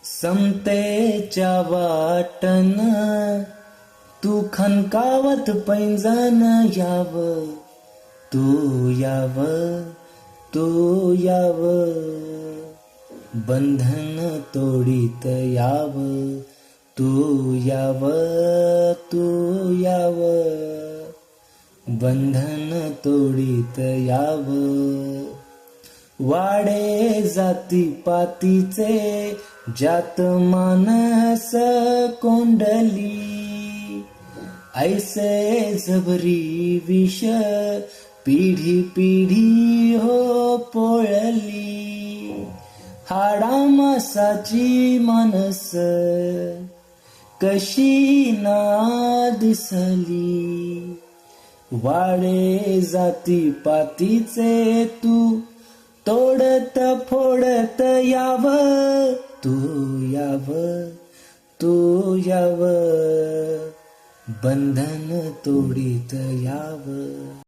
समतेच्या वाटन तू खनकावत पैंजण याव, तू याव, तू याव, बंधन तोडीत याव, तू याव, तू याव, बंधन तोडीत याव. वाडे जाती पातीचे ज्यात मानस कोंडली, ऐसे जबरी विष पिढी पिढी हो पोळली. हाडा मासाची मानस कशी ना दिसली, वाडे जाती पातीचे तू तोडत फोडत याव, तू याव, तू याव, बंधन तोडीत याव.